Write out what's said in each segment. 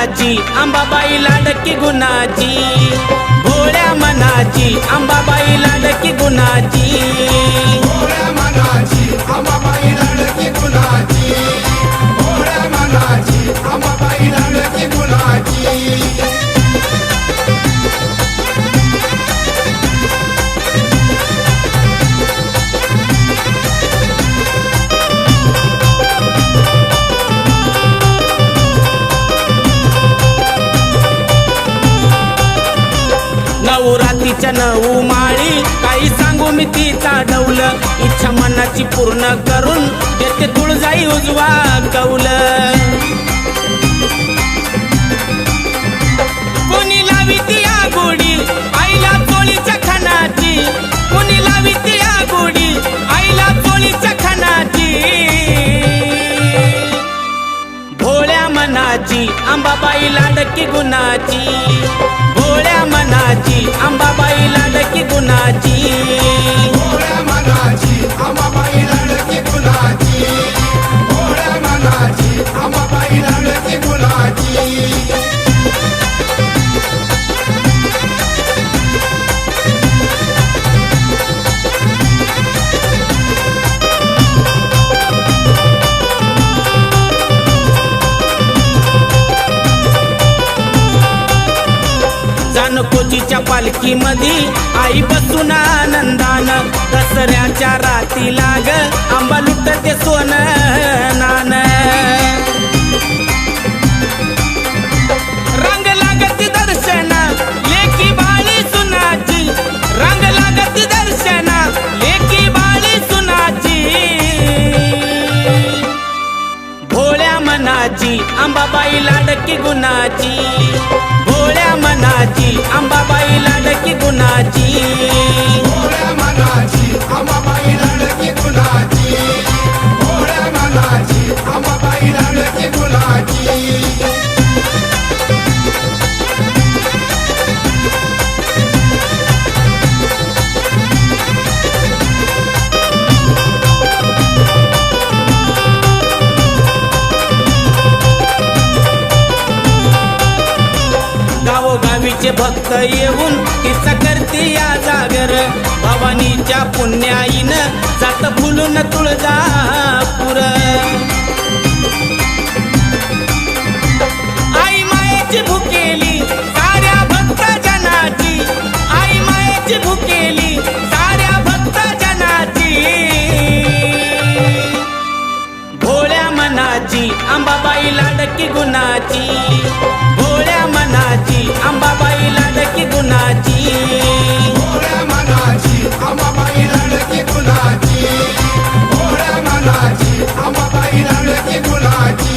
मनाची अंबाबाई लाडकी गुणाची, भोळ्या मनाची अंबाबाई लाडकी गुणाची, भोळ्या मनाची अंबाबाई लाडकी गुणाची, भोळ्या मनाची अंबाबाई लाडकी गुणाची। नऊ रातीच्या नऊ माळी काही सांगू मी तिचा डौल, इच्छा मनाची पूर्ण करून देते तुळजाई उजवा कौल। कोणी लावी ती आगोडी आईला चोळीच्या खानाची, कोणी लावी ती आगोडी आईला चोळीच्या खानाची, भोळ्या मनाची अंबाबाई लाडकी गुणाची, भोळ्या मनाची अंबाबाई लाडकी गुणाची, भोळ्या मनाची अंबाबाई लाडकी गुणाची, भोळ्या मनाची अंबाबाई लाडकी गुणाची। जानकोजीच्या पालखीमध्ये आई बसून आनंदान, दसऱ्याच्या राती लाग आंबा लुटते सोन नान। रंग लागती दर्शन लेकी बाळी सुनाची, रंग लागती दर्शन लेकी बाळी सुनाची, भोळ्या मनाची अंबाबाई लाडकी गुणाची, भोळ्या मनाची अंबाबाई लाडकी गुणाची, भोळ्या मनाची अंबाबाई लाडकी गुणाची, भोळ्या मनाची अंबाबाई लाडकी गुणाची। गावोगावीचे भक्त येऊन किस्सा करते या जागर, भवानीच्या पुण्याईनं जात फुलून तुळजापूर। आई मायेची भुकेली साऱ्या भक्त जनाची, आई मायेची भुकेली साऱ्या भक्त जनाची, भोळ्या मनाची अंबाबाई लाडकी गुणाची, भोळ्या मनाची अंबाबाई लाडकी गुणाची, भोळ्या मनाची अंबाबाई लाडकी गुणाची, भोळ्या मनाची अंबाबाई लाडकी गुणाची।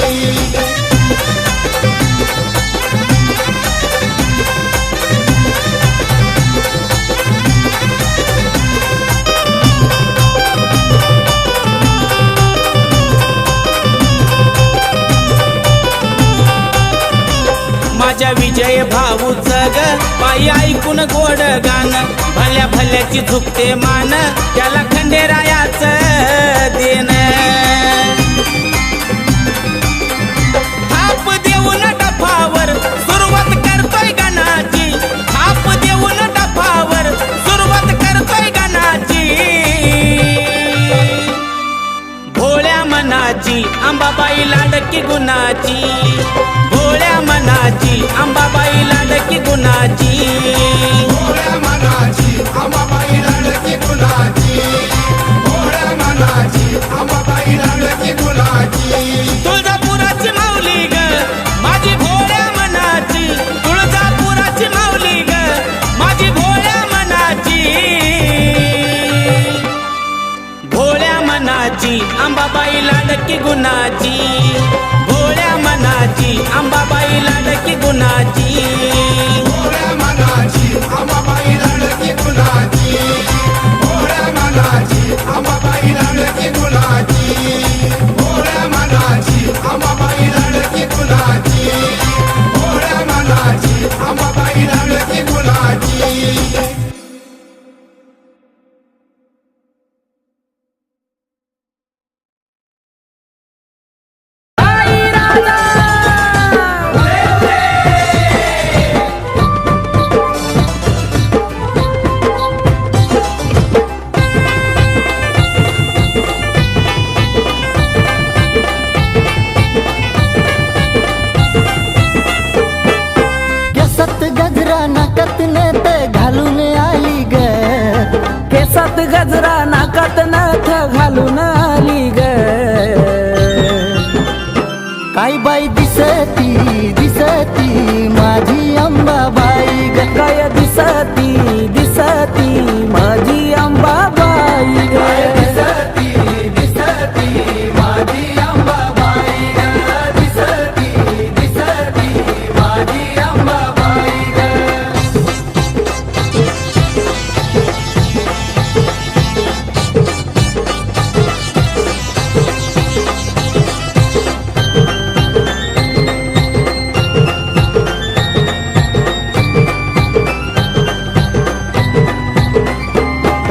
माझ्या विजय भाऊचं ग पायी ऐकून गोड गाण, भल्या भल्याची झुकते मान त्याला खंडेरायाचं देण। थाप देऊन डफावर सुरुवात करतोय गाण्याची, थाप देऊन डफावर सुरुवात करतोय गाण्याची, भोळ्या मनाची अंबाबाई लाडकी गुणाची, भोळ्या मनाची अंबाबाई लाडकी गुणाची, भोळ्या मनाची अंबाबाई लाडकी गुणाची, भोळ्या मनाची अंबाबाई लाडकी गुणाची। तुळजापुराची माऊली ग माझी भोळ्या मनाची, तुळजापुराची माऊली ग माझी भोळ्या मनाची, भोळ्या मनाची अंबाबाई लाडकी गुणाची, भोळ्या मनाची अंबाबाई लाडकी गुणाची, भोळ्या मनाची गजरा नाकात नथ घालून आली ग काय बाई दिसती दिसती माझी अंबाबाई ग काय दिसती दिसती माझी अंबाबाई ग दिसती दिसती माझी अंबाबाई ग दिसती दिसती माझी अंबाबाई ग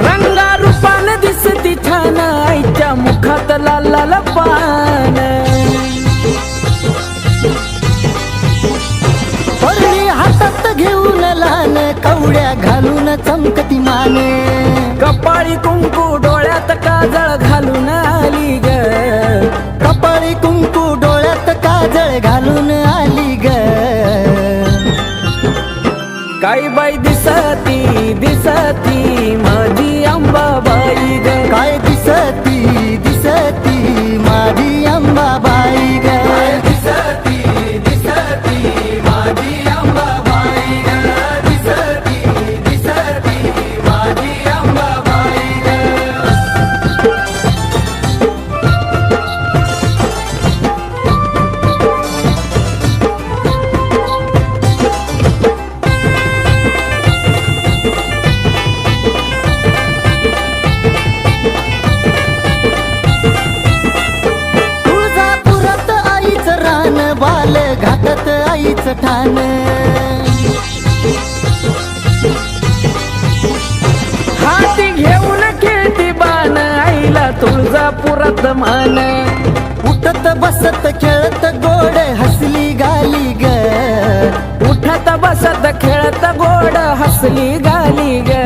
रंगारूपान दिसती छान आईच्या मुखात लाल लाल पान परळी हातात घेऊन लहान कवड्या घालून चमकती माने कपाळी कुंकू डोळ्यात काजळ घालून आली ग कपाळी कुंकू डोळ्यात काजळ घालून आली ग काय बाई दिसती दिसती माझी अंबाबाई ग काय दिसती दिसती माझी अंबाबाई ग दिसती दिसती माझी अंबाबाई ग दिसती दिसती माझी अंबाबाई ग तुळजापुरात आईचं रान बाल घाटात आईचं ठाण हाती घेऊन खेळती बाण आईला तुळजापुरात मान उठत बसत खेळत गोड हसली गाली ग उठत बसत खेळत गोड हसली गाली ग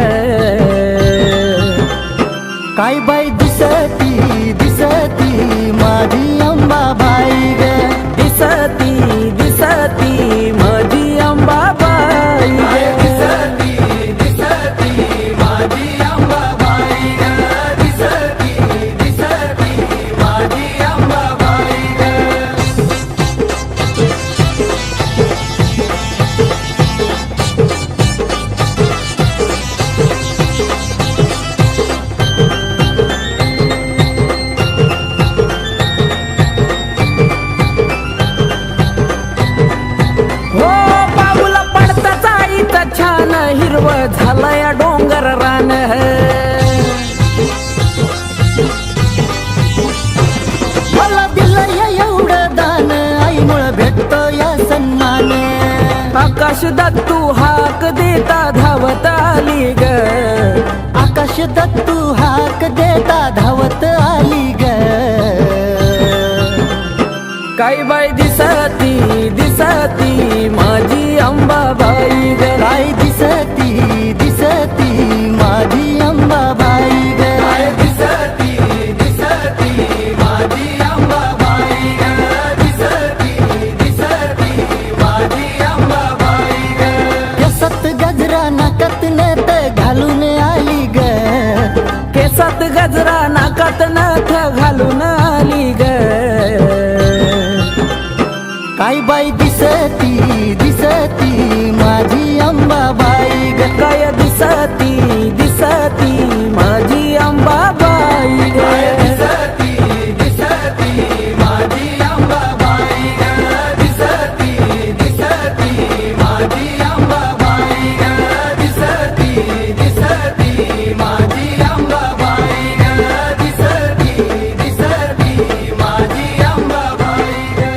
काय बाई दिसती दिसती माझी अंबाबाई ग दिसती दिसती माझी अंबाबाई ग दिसती दिसती माझी अंबाबाई ग दिसती दिसती माझी अंबाबाई ग हो पाऊला पडताच आईचा छान हिरव झालंय डोंगर रान मला दिलं एवढं दान आईमुळं भेटतो या सन्मान आकाश दत्तू हाक देता धावत आली ग आकाश दत्तू हाक देता धावत आली ग काय बाई दिसती दिसती माझी अंबाबाई ग काय दिसती दिसती माझी अंबाबाई ग दिसती दिसती माझी अंबाबाई ग दिसती दिसती माझी अंबाबाई ग केसात गजरा नाकात नथ घालून आली ग केसात गजरा नाकात नथ घालून आली ग काय बाई दिसती दिसती माझी अंबाबाई ग काय दिसती दिसती माझी अंबाबाई ग दिसती दिसती माझी अंबाबाई ग दिसती दिसती माझी अंबाबाई ग दिसती दिसती माझी अंबाबाई ग दिसती दिसती माझी अंबाबाई ग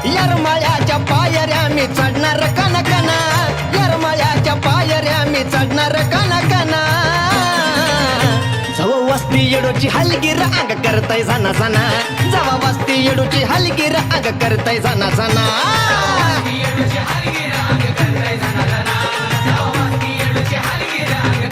यरमाळ्याच्या पायऱ्या मी चढणार कनकना यरमाळ्याच्या पायऱ्या मी चढणार कनकना जव वस्ती येडोची हलगीर अंग करताय सना सना जवा वस्ती येडोची हलगीर अंग करताय सना सना येडूची हलगीर अंग करताय सना सना. वस्ती येडूची हलगीर अंग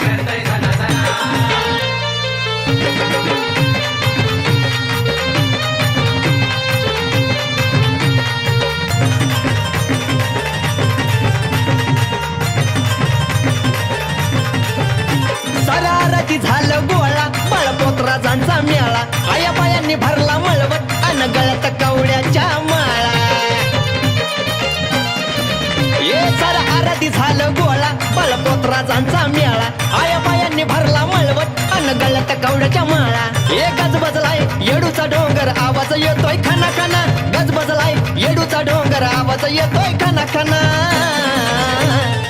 मेळा आया बायांनी भरला मळवट अन गळ्यात कवड्याच्या माळा ये सारा आराधी झालं गोळा बालपोत्राजांचा मेळा आया बायांनी भरला मळवट अन गळ्यात कवड्याच्या माळा ये गजबजलाय येडूचा डोंगर आवाज येतोय खाना खाना गजबजलाय येडूचा डोंगर आवाज येतोय खाना खाना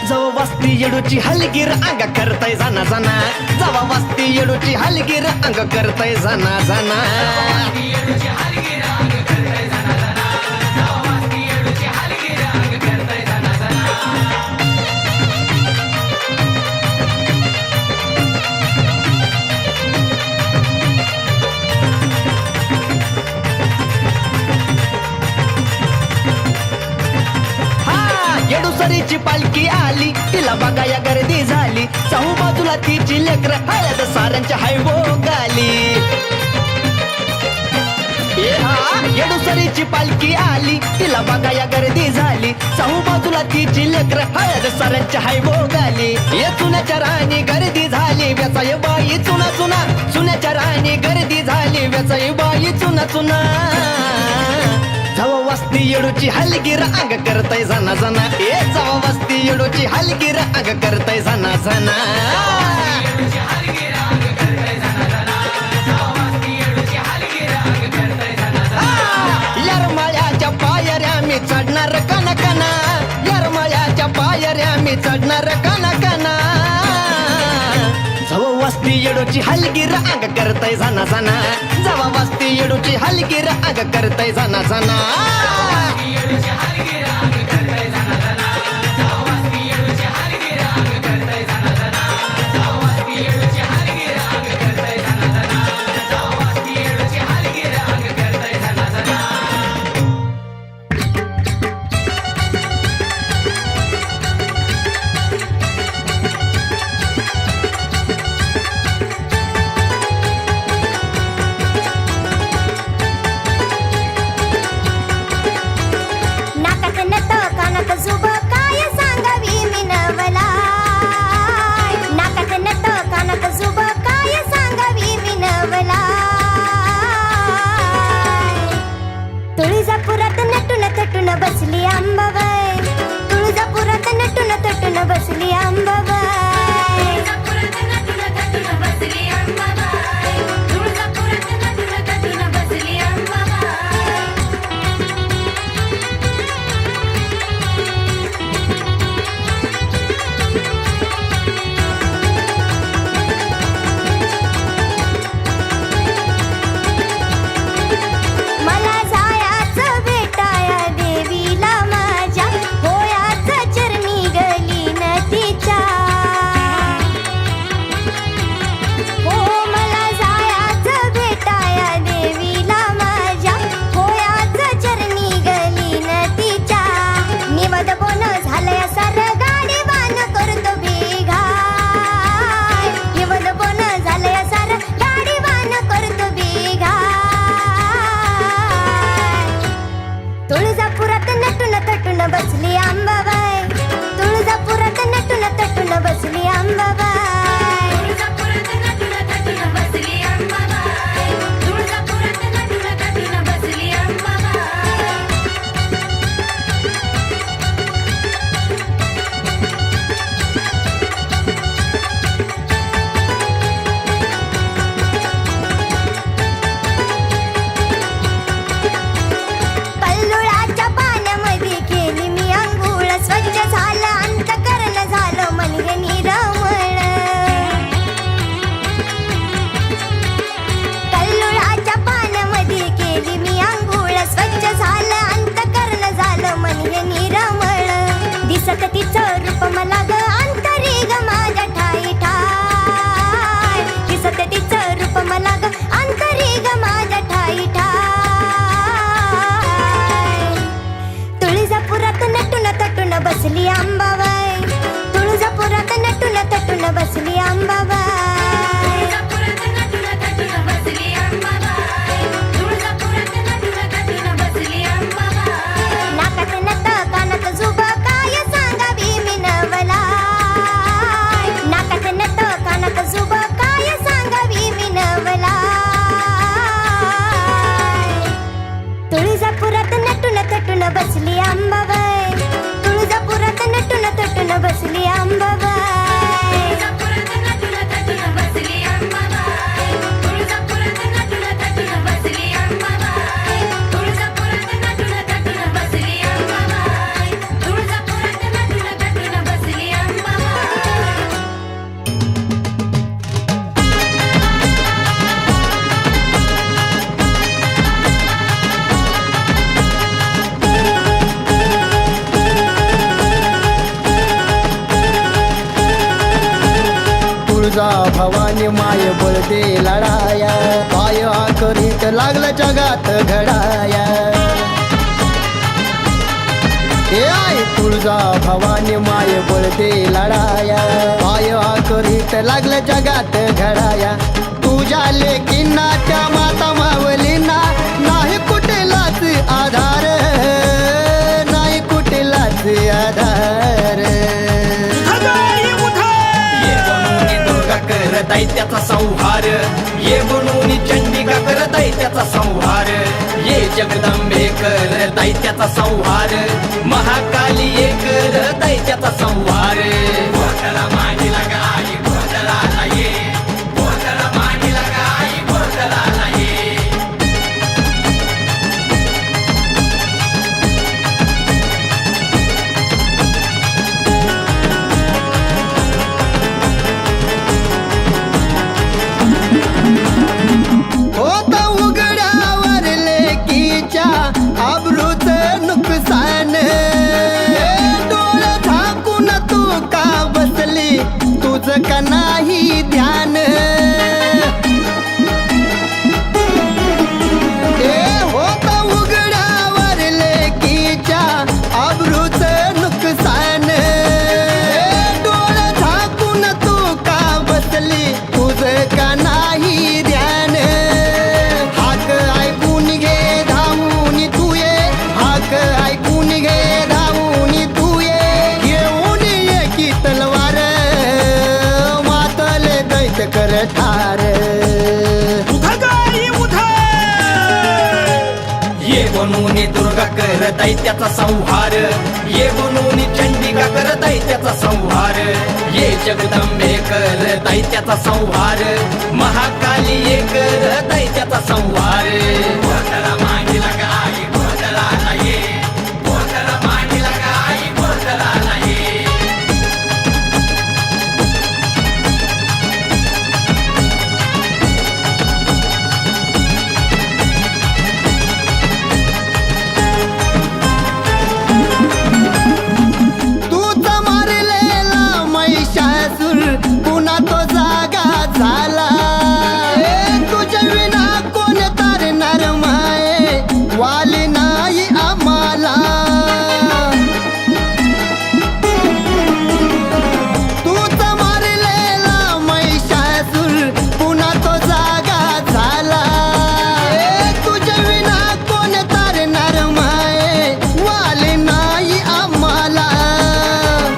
जवा वस्ती येडूची हलगीर अंग करतय जाना जाना जवा वस्ती येडूची हलगीर अंग करतय जाना जाना येडूसरीची पालखी आली तिला बघाया गर्दी झाली चहू बाजूला तिची लेकर हळद साऱ्यांच्या हायवो गाली येडूसरीची पालखी आली तिला बघाया गर्दी झाली चहू बाजूला तिची लेकर हळद साऱ्यांच्या हायवो गाली ये चुन्याच्या राणी गर्दी झाली व्यसाय बाई चुना चुना चुन्याच्या राणी गर्दी झाली व्यसाय बाई चुना चुना जवा वस्ती येडूची हलगीर अंग करतय जाना जाना ए जवा वस्ती येडूची हलगीर अंग करतय जाना जाना यरमाळ्याच्या पायऱ्या मी चढणार कना कना यरमाळ्याच्या पायऱ्या मी चढणार कना कना जवा वस्ती येडूची हलगीर अंग करतय जाना जाना जवा वस्ती येडूची हलगीर अंग करतय जाना जाना तुळजापुरात नटून थटून बसली अंबाबाई तुळजापुरात नटून थटून बसली अंबाबाई तुळजापुरात नटून थटून बसली अंबाबाई तुळजापुरात नटून थटून बसली अंबाबाई मला जायाचं भेटाया देवीला माझ्या होयाचं चरणी गली नदीच्या हो मला जायाचं भेटाया देवीला माझ्या होयाचं चरणी गली नदीच्या निवद बोन झालंय सर गाडी वान करतो बेघाय निवद बोन झालंय सर गाडी वान करतो बेघाय तुळजापुरात नटून थटून बसली अंबाबाई तुळजापुरात नटून थटून बसली अंबाबाई तुळजापुरात नटून थटून बसली अंबाबाई तुळजापुरात नटून थटून बसली अंबाबाई कल्लुळाच्या पाण्यामध्ये केली मी अंघोळ स्वच्छ झालं अंतकरण झालं म्हणजे निरमळ कल्लुळाच्या पाण्यामध्ये केली मी अंघोळ स्वच्छ झालं अंतकरण झालं म्हणजे निरमळ दिसत तिचं रूप मला ग अंतरी ग माझ्या ठाई ठाय दिसत तिचं रूप मला ग अंतरी ग माझ्या ठाई ठाय तुळजापुरात नटून थटून बसली अंबाबाई तुळजापुरात नटून थटून बसली अंबाबाई तुळजापुरात नटून थटून बसली अंबाबाई तुळजापुरात नटून थटून बसली अंबाबाई नाकात नथ कानात जुब काय सांगावी मी नवलाय नाकात नथ कानात जुब काय सांगावी मी नवलाय बसली अंबाबाई तुळजापुरात नटून थटून बसली अंबाबाई तुळजा भवानी माय बळदे लढाया पाय करीत लागलं जगात घडाया हे आई तुळजा भवानी माय बळदे लढाया पाय करीत लागलं जगात घडाया तुझ्या लेकींना त्या माता मावलींना नाही कुठलाच आधार नाही कुठलाच आधार करताय त्याचा संहार ये बनवून चंडिका करताय त्याचा संहार ये जगदंबे करताय त्याचा संहार महाकाली ये करताय त्याचा संहार गोठला मांडीला गाई गोठला ये गोठला मांडीला गाई गोठला ये होत उघड्यावर लेकीच्या आबरूच नुकसान डोळं झाकून तू का बसली तुझं का नाही ध्यान होत उघड्यावर लेकीच्या आबरूच नुकसान डोळं झाकून तू का बसली तुझं का नाही ध्यान हाक ऐकून घे धावून तू ये हाक ऐकून घे धावून तू ये घेऊन ये की तलवार मातले दैत कर ठार ये बनवून दुर्गा करताय त्याचा संहार ये बनवून चंडिका करताय त्याचा संहार ये जगदंबे करताय त्याचा संहार महाकाली ये करताय त्याचा संहार गोठला मांडीला गाई गोठला ये गोठला मांडीला गाई गोठला ये तूच मारलेला महिषासूर पुन्हा तो जागा झाला तुझ्या विना कोण तारणार माये वाली नाही आम्हाला तूच मारलेला महिषासूर पुन्हा तो जागा झाला तुझ्या विना कोण तारणार माये वाली नाही आम्हाला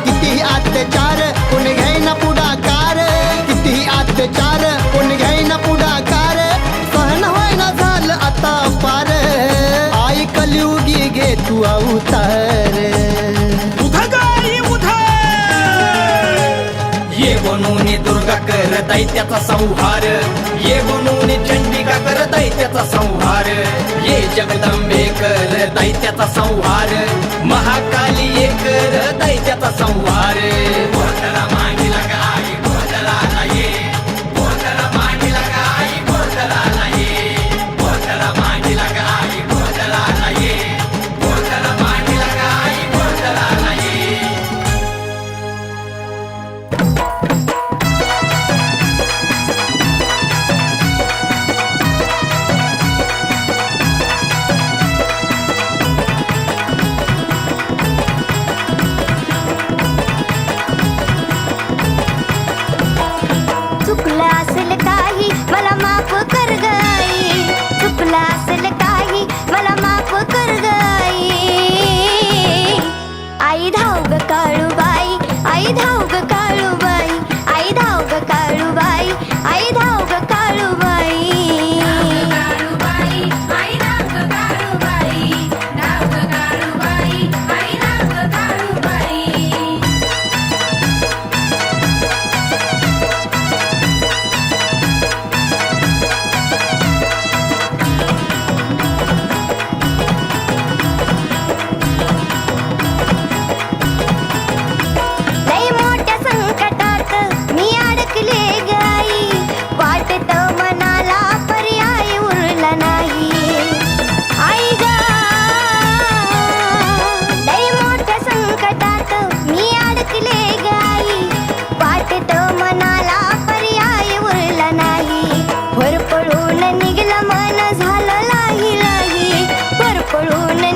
किती अत्याचार कोण घ्यायना पुढाकार किती अत्याचार कोण घ्यायना पुढाकार सहन व्हायना झालं आता पार आई कलियुगी घे तू अवतार ये बनवून दुर्गा करताय त्याचा संहार ये बनवून चंडिका करताय त्याचा संहार ये जगदंबे करताय त्याचा संहार महाकाली ये करताय त्याचा संहार गोठला मांडीला गाई गोठला ये गोठला मांडीला गाई गोठला ये गोठला मांडीला गाई गोठला ये गोठला मांडीला गाई गोठला ये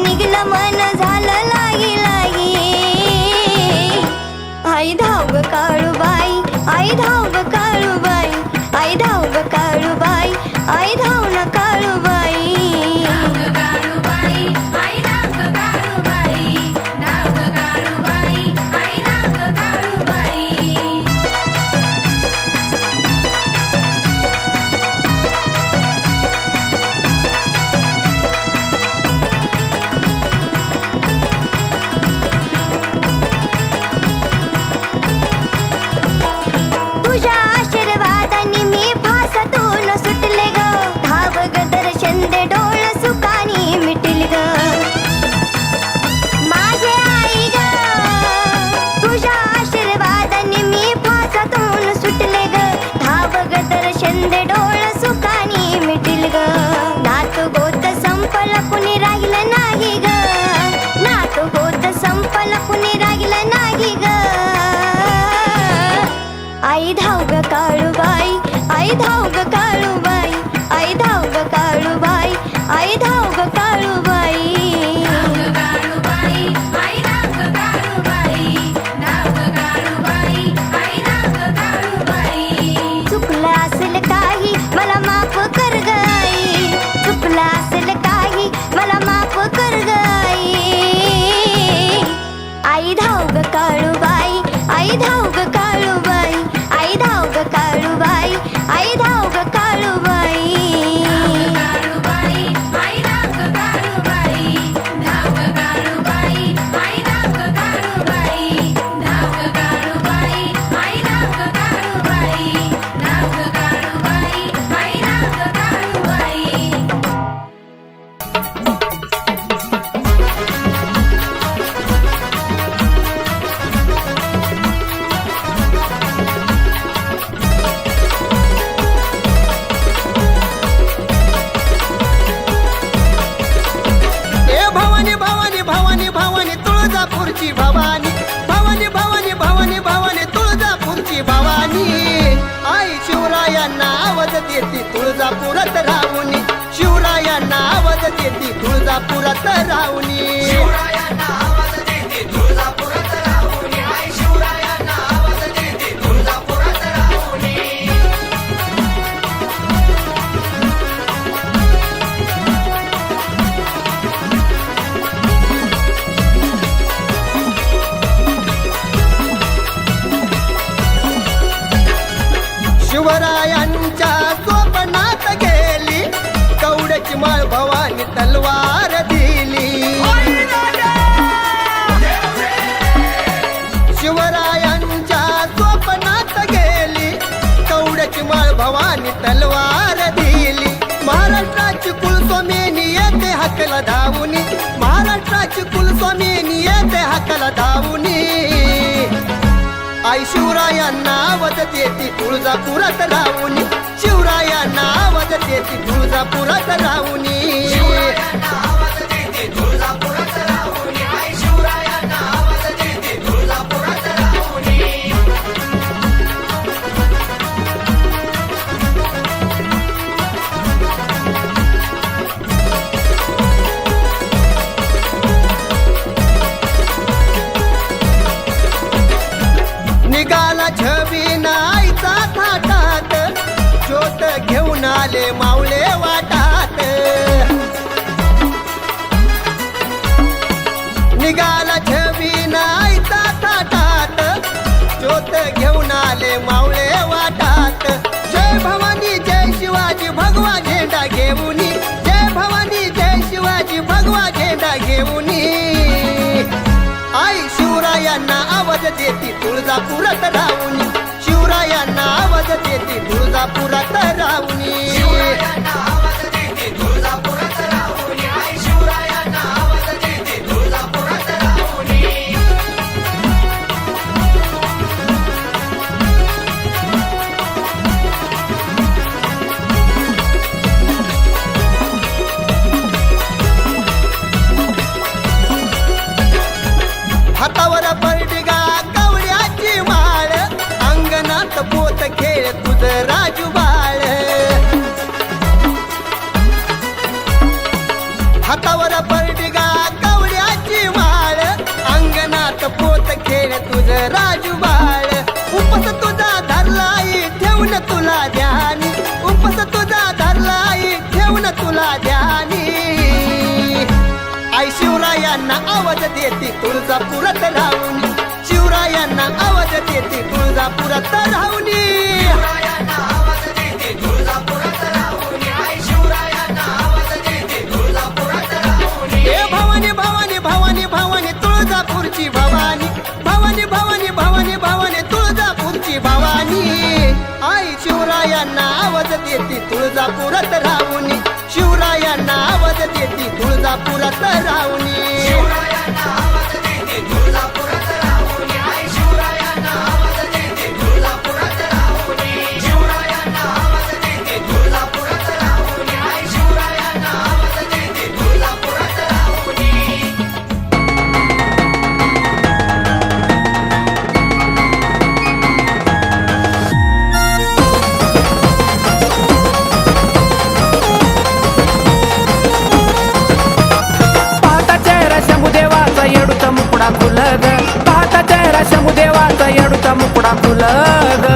निघलं मन झालं लागी लागी आई धाव ग काळूबाई आई धाव ग काळूबाई आई धाव ग काळूबाई आई धाव न काळूबाई तुझ्या आशीर्वादाने मी फासातून सुटले ग धाव ग दर्शन दे डोळ सुखानी मिटिल ग माझे आई ग तुझ्या आशीर्वादाने मी फासातून सुटले ग धाव ग दर्शन दे डोळ सुखानी मिटिल ग नात गोत संपल कुणी राहिलं नाही ग नात गोत संपल कुणी राहिलं नाही ग आई धाव ग काळूबाई आई धाव ग काळूबाई आई धाव ग काळूबाई आई धाव ग काळूबाई चुकलं असेल काही मला माफ कर ग आई चुकलं असेल काही मला माफ कर ग आई धाव ग काळूबाई आई धाव ग काळूबाई आई धाव ग काळूबाई आई धाव ग काळूबाई ए भवानी भवानी भवानी भवानी तुळजापूरची भवानी भवानी भवानी भवानी भवानी तुळजापूरची भवानी आई शिवरायांना आवाज देती तुळजापुरात राहुनी शिवरायांना आवाज देती तुळजापुरात राहुनी शिवरायांच्या स्वप्नात गेली कवड्याची माळ भवानी तलवार दिली शिवरायांच्या स्वप्नात गेली कवड्याची माळ भवानी तलवार दिली महाराष्ट्राची कुलस्वामिनी येते हकला धावुनी महाराष्ट्राची कुलस्वामिनी येते हकला धावुनी आई शिवरायांना आवाज देती तुळजापुरात राहुनी शिवरायांना आवाज देती तुळजापुरात राहुनी निघाला छबीना आईचा थाटात ज्योत घेऊन आले मावळे वाटात निघाला छबीना आईचा थाटात ज्योत घेऊन आले मावळे वाटात जय भवानी जय शिवाजी भगवा झेंडा घेऊनी जय भवानी जय शिवाजी भगवा झेंडा घेऊनी आई शिवरायांना आवाज देती तुळजापुरात राहुनी शिवरायांना आवाज देती तुळजापुरात राहुनी हातावर परडिगा कवड्याची माळ अंगणात पोत खेळ तुझ राजू बाळ आई शिवरायांना आवाज देते तुळजापुरात राहून शिवरायांना आवाज देते तुळजापुरात राहून हे भवानी भवानी भवानी भवानी तुळजापूरची भवानी भवानी भवानी भवानी भवानी तुळजापूरची भवानी आई शिवरायांना आवाज देते तुळजापुरात राहून शिवरायांना आवाज देते तुळजापुरात राहून पाहता चेहरा शंभूदेवाचा येडूचा मुकुडा खुलग पाहता चेहरा शंभूदेवाचा येडूचा मुकुडा खुलग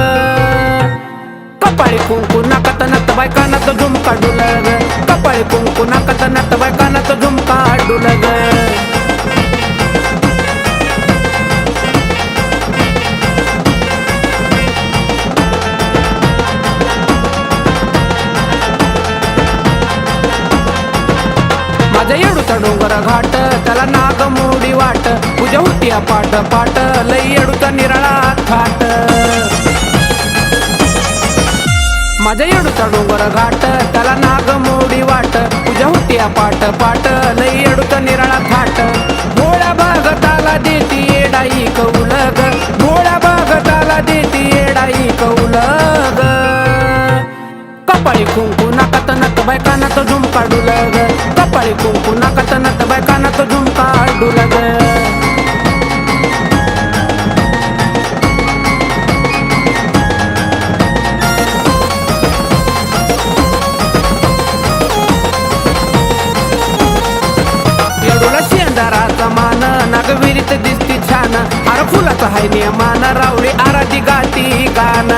कपाळी कुंकू नाकात नत बायकानात झुमका डुलग कपाळी कुंकू नाकात नत बायकानात झुमका डुलग माझ्या येडूचा डोंगर घाट त्याला नाग मोडी वाट पूजा होती पाठ पाठ लई येडूचा निराळा थाट माझ्या येडूचा डोंगर घाट त्याला नाग मोडी वाट पूजा होती पाठ पाठ लई येडूचा निराळा थाट भोळ्या भागताला देती येडाई कौलग भोळ्या भागताला देती येडाई कौलग कपाळी कुंकू नाकात नत बायकानात झुमका डुलग कपाळी कुंकू नाकात नत बायकानात झुमका डुलग येडूला शेंदाराचा मान नागविरीत दिसती छान हार फुलाचा हाय नियमान रावळी आराधी गाती गाण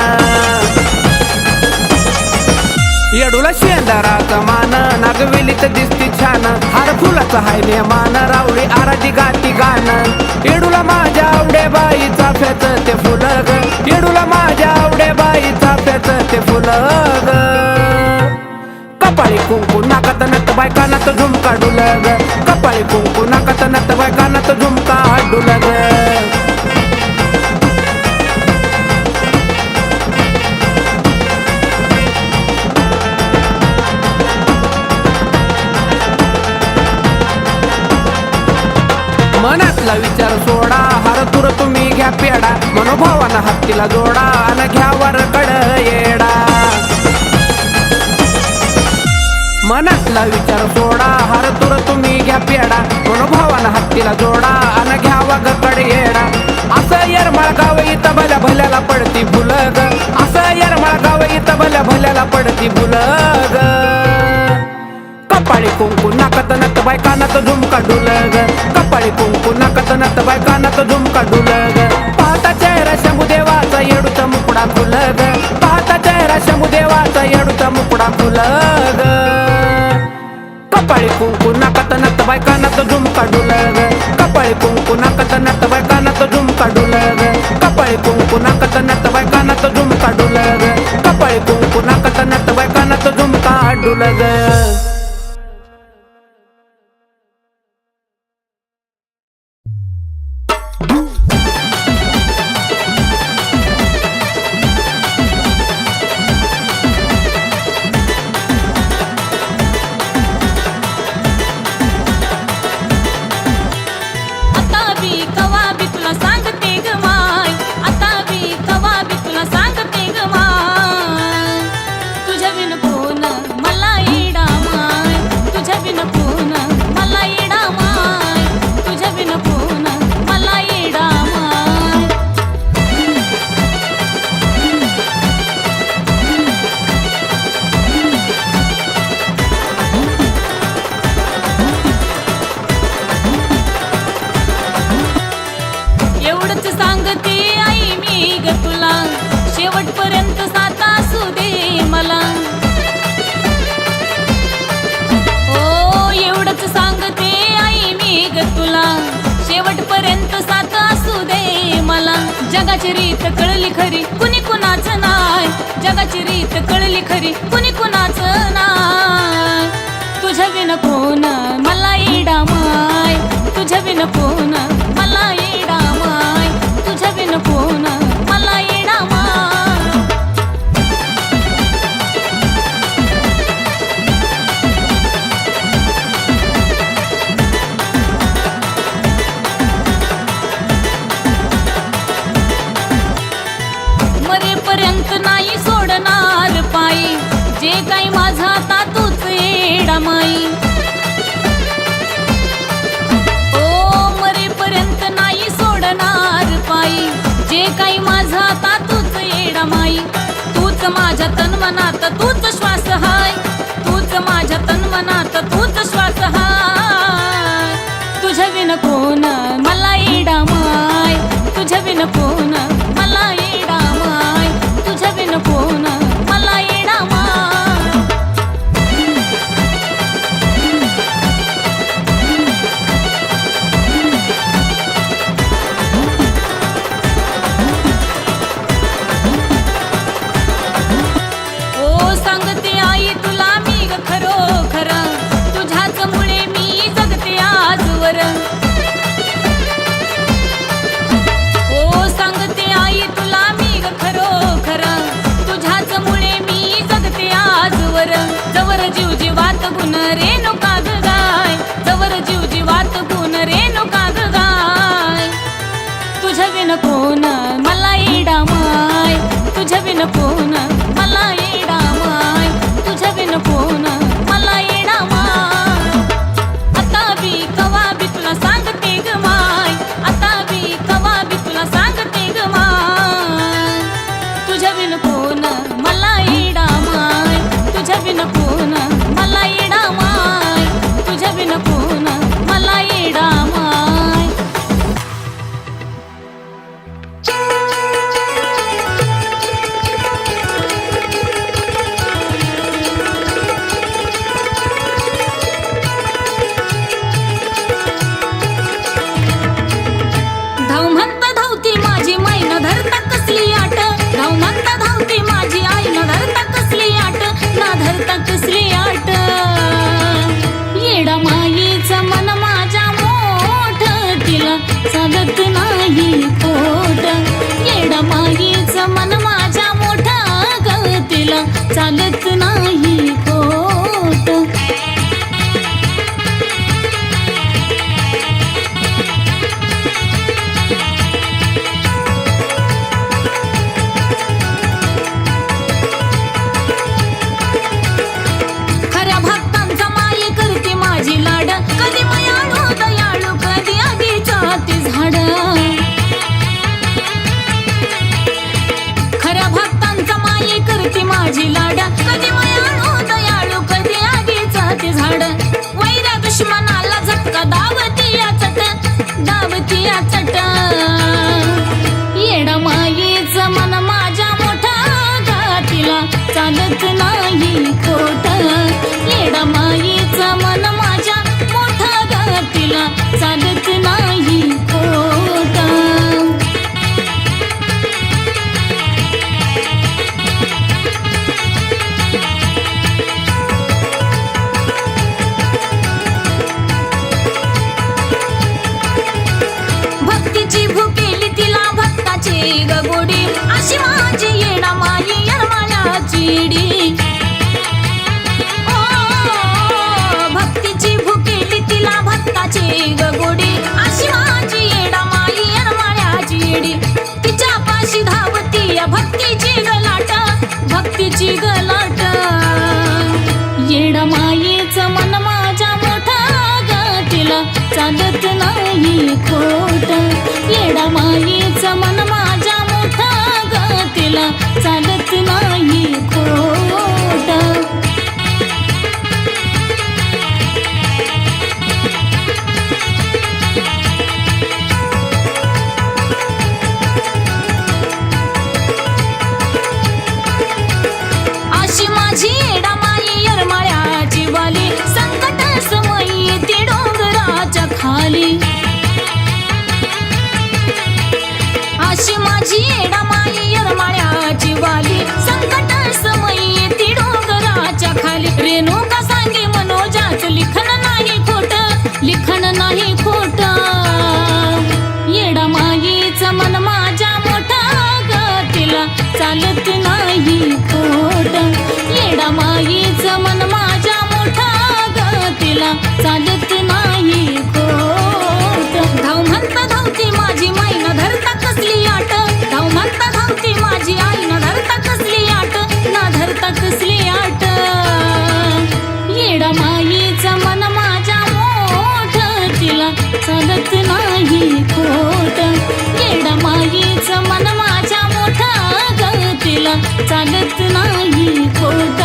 येडूला शेंदाराचा मान नागवेलीत दिसती छान हार फुलाचा हाय नेमान रावळी आराधी गाती गाण येडूला माझ्या आवडे बाईचा फेच ते फुलग येडूला माझ्या आवडे बाईचा फेच ते फुलग कपाळी कुंकू नाकात नत बायकानात झुमका डुलग कपाळी कुंकू नाकात नत बायकानात झुमका डुलग मनातला विचार सोडा हार तुर तुम्ही घ्या पेडा मनोभावानं हत्तीला जोडा अन घ्या वर कड येडा मनातला विचार सोडा हार तुर तुम्ही घ्या पेडा मनोभावानं हत्तीला जोडा अन घ्या वग कड येडा असं येरमाळ गाव इथं भल्या भल्याला पडती भुलग असं येरमाळ गाव इथं भल्या भल्याला पडती भुलग कपाळी कुंकू नाकात नत बायकानात झुमका डुलग कपाळी कुंकू नाकात नत बायकानात झुमका डुलग पाहता चेहरा शंभूदेवाचा येडूचा मुकुडा खुलग पाहता चेहरा शंभूदेवाचा येडूचा मुकुडा खुलग कपाळी कुंकू नाकात नत बायकानात झुमका डुलग कपाळी कुंकू नाकात नत बायकानात झुमका डुलग कपाळी कुंकू नाकात नत बायकानात झुमका डुलग कपाळी कुंकू नाकात नत बायकानात झुमका डुलग सांगते आई मी जगाची रीत कळली खरी कुणी कुणाचं नाय, जगाची रीत कळली खरी कुणी कुणाचं नाय. तुझ्या विन कोण मला येडा माय, तुझ्या विन कोण मला येडा माय, तुझ्या विन कोण मला येडा माय. मरेपर्यंत नाही सोडणार पायी, जे काही माझा आता तूच येडा माई. ओ मरेपर्यंत नाही सोडणार पायी, जे काही माझा आता तूच येडा माई. तूच माझ्या तन्मनात तूच श्वास हाय, तूच माझ्या तन्मनात तूच श्वास हाय. तुझ्या विन कोण मला येडा माय, तुझ्या विन कोण मला येडा माय, तुझ्या विन कोण मला येडा माय. ओ सांगते आई तुला मी ग खरोखर, तुझ्याच मुळे मी जगते आजवर. ओ सांगते आई तुला मी ग खरोखर, तुझ्याच मुळे मी जगते आजवर. जवर जीव जीवात गुण रेणुका ग गाय, जवर जीव जीवात गुण रेणुका ग गाय. तुझ्या विन कोण मला येडा माय, तुझ्या विन कोण मला येडा माय, तुझ्या विन कोण मला येडा माय. आता बी कवा बी तुला सांगते ग माय, आता बी कवा बी तुला सांगते ग माय. तुझ्या विन कोण मला येडा माय, तुझ्या विन कोण मला येडा माय, तुझ्या विन कोण मला येडा माय. धाव म्हणता धावती माझी माई न धरता कसली आट, धाव म्हणता धावती माझी आई न धरता कसली आट, ना धरता कसली आट. येडा माईचं मन माझ्या मोठ, तिला चालत नाही पोट. येडा माईचं मन माझ्या मोठ ग, तिला चालत नाही पोट. खऱ्या भक्तांचा माये करते माझी लाड, कधी मयाळू दयाळू कधी आधीच्या ती झाड. खऱ्या भक्तांचा माये करते माझी लाड, कधी मयाळू दयाळू कधी आधीच्या ती झाड. वैऱ्या दुश्मनाला झटका दावती या चट, दावती या चट. येडा मायेचं मन माझ्या मोठा गा, तिला चालत नाही खोट. येडा मायेचं मन माझ्या मोठा गा, तिला चालत नाही खोट. भक्तीची भुकेली तिला भक्ताची ग गोडी, अशी माझी येडा माई येडमाळ्याची डी. भक्तीची भुकेली तिला भक्ताची ग गोडी, अशी माझी येडा माई येडमाळ्याची डी. तिच्या पाशी धावती या भक्तीची गलाट, भक्तीची गलाट. येडा माईचं मन माझ्या मोठा ग, तिला चालत नाही खोट. येडा माईचं मन माझ्या मोठा ग, तिला चालत नाही खोट. अशी माझी येडा माई येरमाळ्याची वाली, संकट समयी ती डोंगराच्या खाली. नाही खोट येडा माईचं मन माझ्या मोठा ग तिला चालत नाही खोट येडा माईचं मन माझ्या मोठा ग तिला चालत नाही खोट धाव म्हणता धावती माझी माई न धरता कसली आट धाव म्हणता धावती माझी आई न धरता कसली आट ना धरता कसली आट येडा माईचं मन माझ्या मोठ तिला चालत नाही खोट येडा माईचं मन माझ्या मोठा ग तिला चालत नाही खोट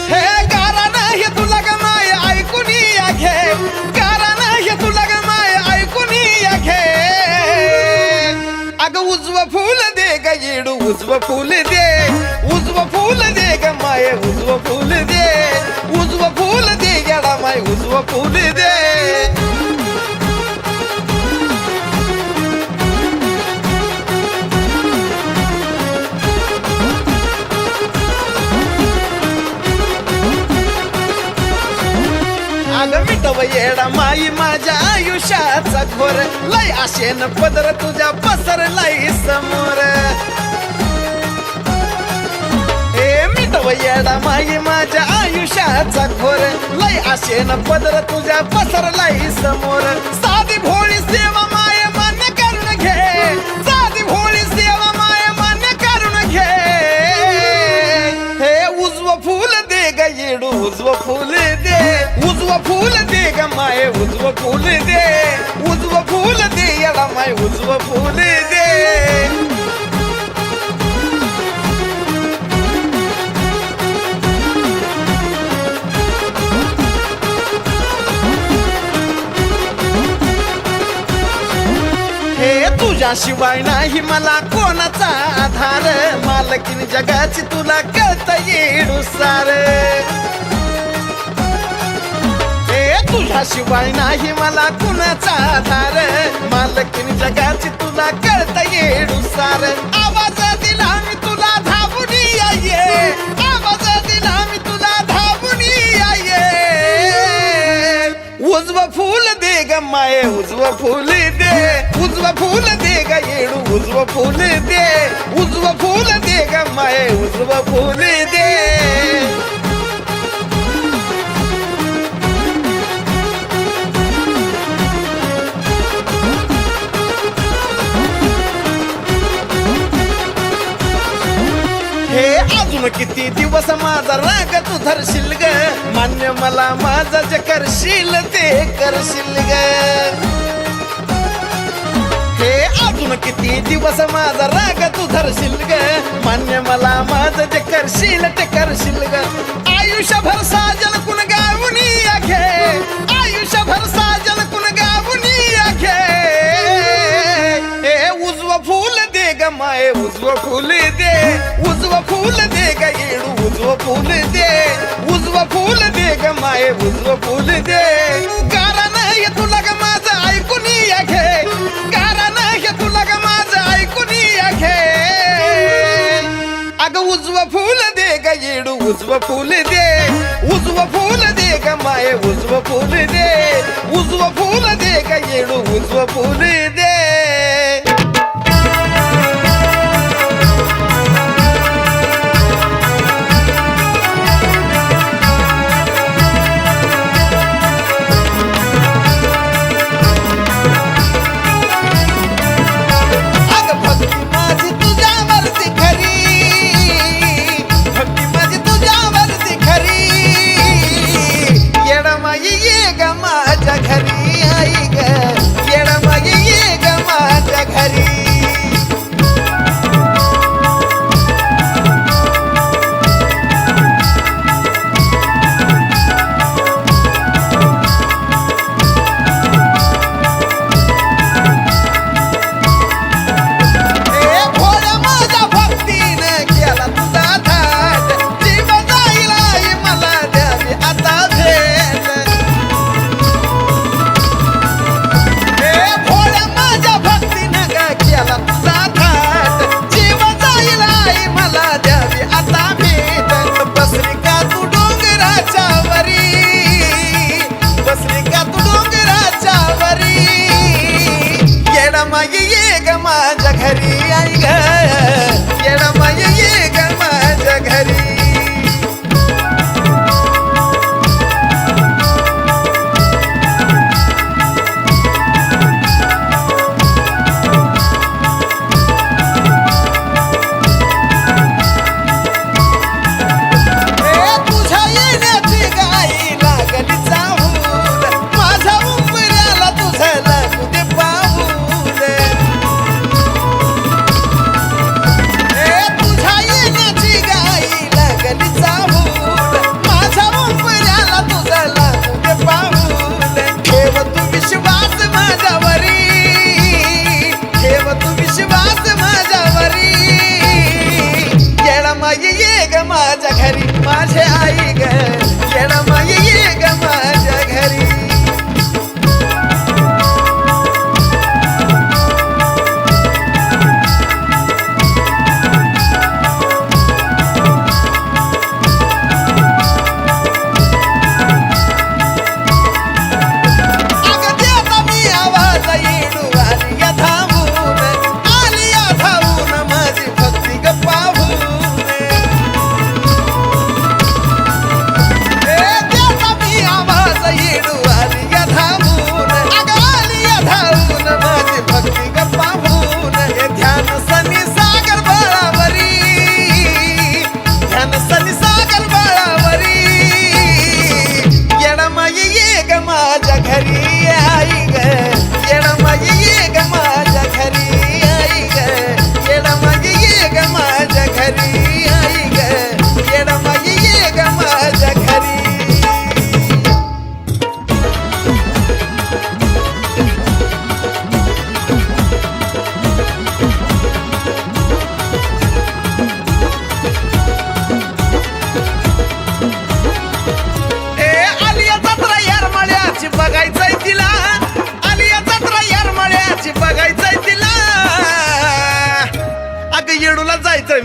हे गारानं हे तुला ग माय ऐकून या घे गारानं हे तुला ग माय ऐकून या घे अग उजव फूल दे ग येडू उजव फूल दे उजव फूल दे ग माय उजव फूल दे उजव फूल दे गेडा माय उजव फूल दे अग मिटव येडा माई माझ्या आयुष्याचा घोर लय आशेन पदर तुझ्या पसरलाय समोर ए मिटव येडा माई माझ्या आयुष्याचा घोर लय आशेन पदर तुझ्या पसरलाय समोर साधी भोळी सेवा माय मान्य करून घे साधी भोळी सेवा माय मान्य करून घे हे उजव फूल दे ग येडू उजव फूल दे उजव फूल दे ग माय उजव फूल दे उजव फूल दे येडा माय उजव फूल दे हे तुझ्याशिवाय नाही मला कोणाचा आधार मालकीन जगाची तुला कळत येडू सार तुझ्याशिवाय नाही मला कुणाचा आधार मालकीन जगाची तुला कळत येडू सार आवाज दिला मी तुला धावून ये आवाज दिला मी तुला धावून ये उजव फूल दे ग माये उजव फूल दे उजव फूल दे ग येडू उजव फूल दे उजव फूल दे ग माये उजव फूल दे हे अजून किती दिवस माझा राग तू धरशील ग मान्य मला माझा जे करशील ते करशील ग हे अजून किती दिवस माझा राग तू धरशील ग मान्य मला माझं जे करशील ते करशील ग आयुष्यभर साजन कुण गावून या घे आयुष्यभर साजन कुण गावून या घे हे उजव फूल दे ग माये उजव फूल दे उजव फूल दे ग येडू उजव फूल दे उजव फूल दे ग माये उजव फूल दे गारानं हे तुला ग माझं ऐकून या घे गारानं हे तुला ग माझं ऐकून या घे अग उजव फूल दे ग येडू उजव फूल दे उजव फूल दे ग माये उजव फूल दे उजव फूल दे ग येडू उजव फूल दे घरी आई ग येडा मागे ये ग माझ्या घरी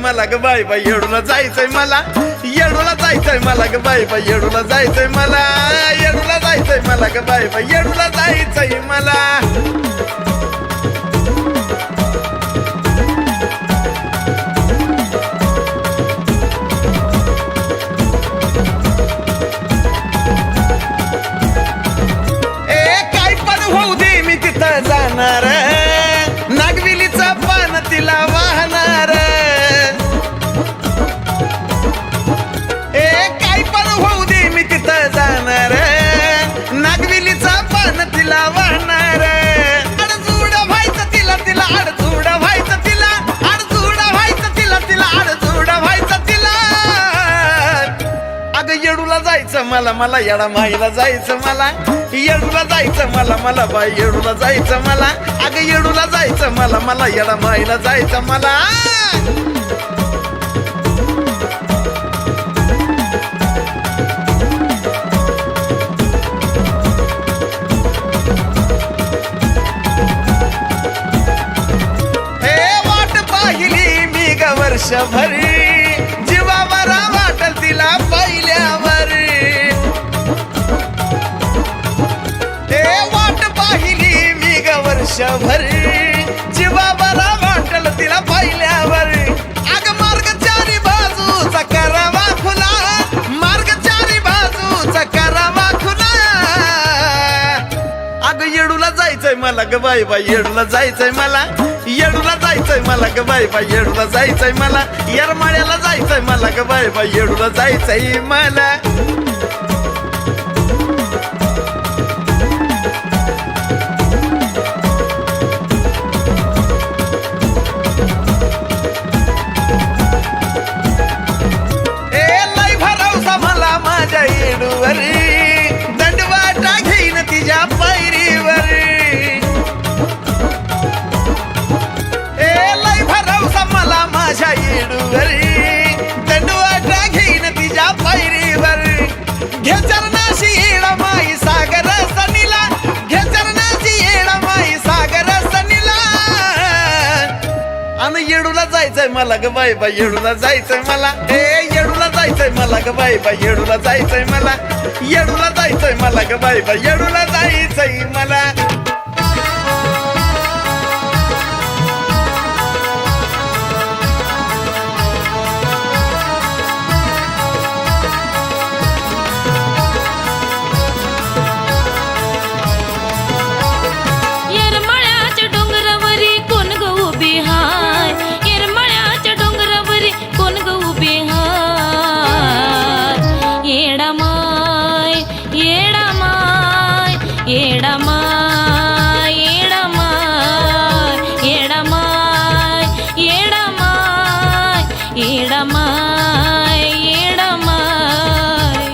मला ग बाई बाई येडूला जायचंय मला येडूला जायचंय मला ग बाई बाई येडूला जायचंय मला येडूला जायचंय मला ग बाई बाई येडूला जायचंय मला जाणार नागविलीचा पान तिला वाहणार काय पण होऊ दे मी तिथं जाणार नागविलीचा पान तिला वाहणार अडचूड व्हायचं तिला तिला अडचूड व्हायचं तिला अडचूड व्हायचं तिला तिला अडचूड व्हायचं तिला अगं येडूला जायचं मला मला येडा माईला जायचं मला येडूला जायचं मला मला बाई येडूला जायचं मला अगं येडूला जायचं मला मला येडा माईला जायचं मला हे वाट पाहिली मी ग वर्षभरी जीवावर वाटल तिला पहिल्यावर वर्षभर जीवाबरा वाटल तिला पाहिल्यावर अग मार्ग चारी बाजूचा करावा खुला मार्ग चारी बाजूचा करावा खुला अग येडूला जायचंय मला ग बाई बाई येडूला जायचंय मला येडूला जायचंय मला ग बाई बाई येडूला जायचंय मला येरमाळ्याला जायचंय मला ग बाई बाई येडूला जायचंय मला दंडवाटा घेईन तिच्या पैरीवर लय भरवसा मला माझ्या येडूवर दंडवाटा घेईन तिच्या पैरीवर घे चरणाशी येडा माई सागर सनीला घे चरणाशी येडा माई सागर सनीला आणि येडूला जायचंय मला ग बाई बाई येडूला जायचंय मला येडूला जायचंय मला ग बाई बाई येडूला जायचंय मला येडूला जायचंय मला ग बाई बाई येडूला जायचंय मला येरमाळ्याच्या डोंगरावरी कोण ग उभी हाय येरमाळ्याच्या डोंगरावरी कोण ग उभी हाय येडा माय येडा माय येडा माय येडा माय येडा माय येडा माय येडा माय येडा माय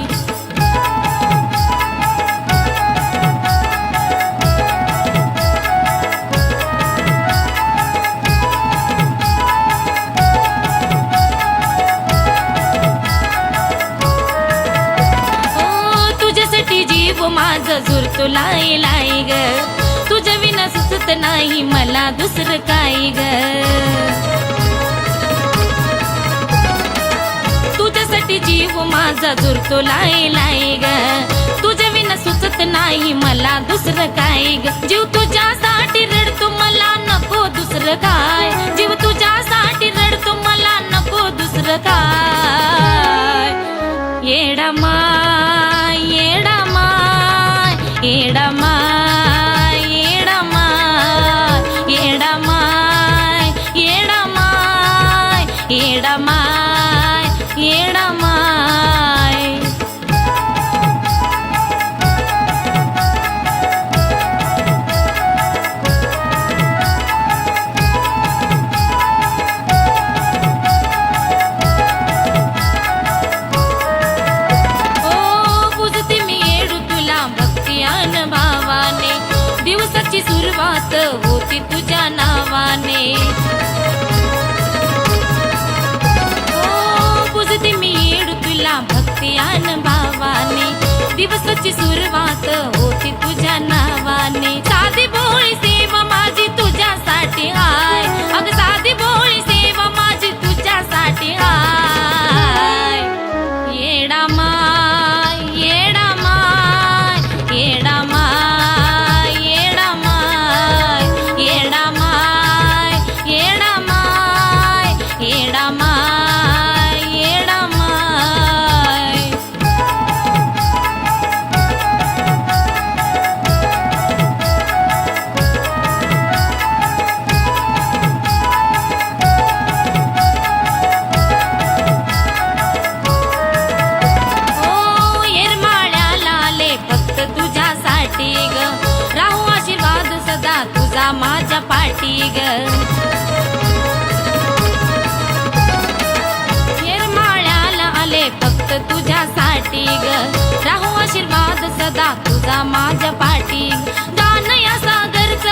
तुझ्यासाठी जीव माझा झुरतो लाई लाई ग तुझ्या विना सुचत नाही मला दुसरं काय ग तुझ्यासाठी जीव माझा झुरतो लाई लाई ग तुझ्या विना सुचत नाही मला दुसरं काय ग जीव तुझ्यासाठी रडतो मला नको दुसरं काय जीव तुझ्यासाठी रडतो मला नको दुसरं काय येडा माय येडा माय येडा माय येडा माय येडा माय येडा माय येडा माय येडा माय दिवसाची सुरुवात होती तुझ्या नावाने पुजते मी येडू तुला भक्ती आन भावाने दिवसाची सुरुवात होती तुझ्या नावाने साधी भोळी सेवा माझी तुझ्यासाठी हाय अग साधी भोळी सेवा माझी तुझ्यासाठी सदा तुझा माझ्या पाठी ग येरमाळ्याला आले फक्त तुझ्यासाठी ग राहू आशीर्वाद सदा तुझा माझ्या पाठी दान या सागरच